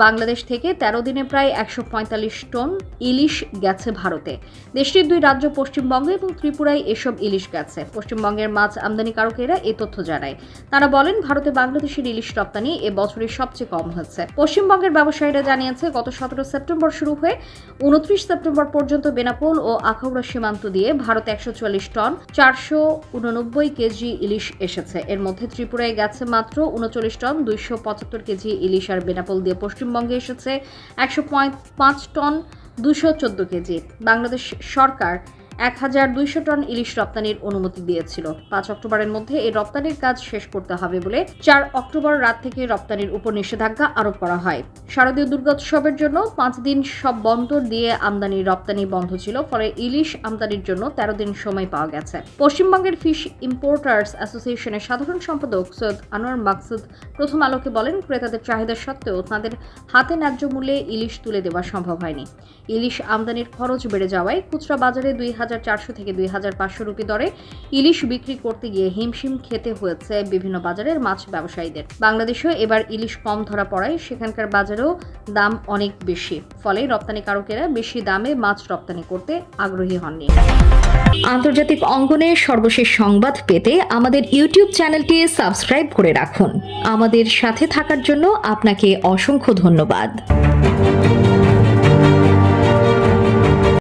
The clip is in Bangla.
বাংলাদেশ থেকে 13 দিনে প্রায় 145 টন ইলিশ গেছে ভারতে। দেশটির 2 রাজ্য পশ্চিমবঙ্গ এবং ত্রিপুরায় এসব ইলিশ গেছে। পশ্চিমবঙ্গের মাছ আমদানিকারকেরা এই তথ্য জানায়। তারা বলেন, ভারতে বাংলাদেশের ইলিশ রপ্তানি এ বছরে সবচেয়ে কম হচ্ছে। পশ্চিমবঙ্গের ব্যবসায়ীরা জানিয়েছে, গত 17 সেপ্টেম্বর শুরু হয়ে 29 সেপ্টেম্বর পর্যন্ত বেনাপোল ও আখাউড়া সীমান্ত দিয়ে ভারতে 144 টন 489 কেজি ইলিশ এসেছে। এর মধ্যে ত্রিপুরায় গেছে মাত্র 39 টন 275 কেজি ইলিশ, আর বেনাপোল দিয়ে পশ্চিমবঙ্গে এসেছে 105 টন 214 কেজি। বাংলাদেশ সরকার 1200 টন ইলিশ রপ্তানির অনুমতি দিয়েছিল। 5 অক্টোবরের মধ্যে এই রপ্তানির কাজ শেষ করতে হবে বলে 4 অক্টোবর রাত থেকে রপ্তানির উপর নিষেধাজ্ঞা আরোপ করা হয়। শারদীয় দুর্গোৎসবের জন্য 5 দিন সব বন্দর দিয়ে আমদানি রপ্তানি বন্ধ ছিল, ফলে ইলিশ আমদানির জন্য 13 দিন সময় পাওয়া গেছে। পশ্চিমবঙ্গের ফিশ ইম্পোর্টার্স অ্যাসোসিয়েশনের সাধারণ সম্পাদক সৈয়দ আনোয়ার মাকসুদ প্রথম আলোকে বলেন, ক্রেতাদের চাহিদা সত্ত্বেও তাদের হাতে ন্যায্য মূল্যে ইলিশ তুলে দেওয়া সম্ভব হয়নি। ইলিশ আমদানির খরচ বেড়ে যাওয়ায় খুচরা বাজারে 2400 থেকে 2500 রুপি দরে ইলিশ বিক্রি করতে গিয়ে হিমশিম খেতে হয়েছে বিভিন্ন বাজারের মাছ ব্যবসায়ীদের। বাংলাদেশেও এবার ইলিশ কম ধরা পড়ায় সেখানকার বাজারেও দাম অনেক বেশি, ফলে রপ্তানিকারকেরা বেশি দামে মাছ রপ্তানি করতে আগ্রহী হননি। আন্তর্জাতিক অঙ্গনে সর্বশেষ সংবাদ পেতে আমাদের ইউটিউব চ্যানেলটি সাবস্ক্রাইব করে রাখুন। আমাদের সাথে থাকার জন্য আপনাকে অসংখ্য ধন্যবাদ।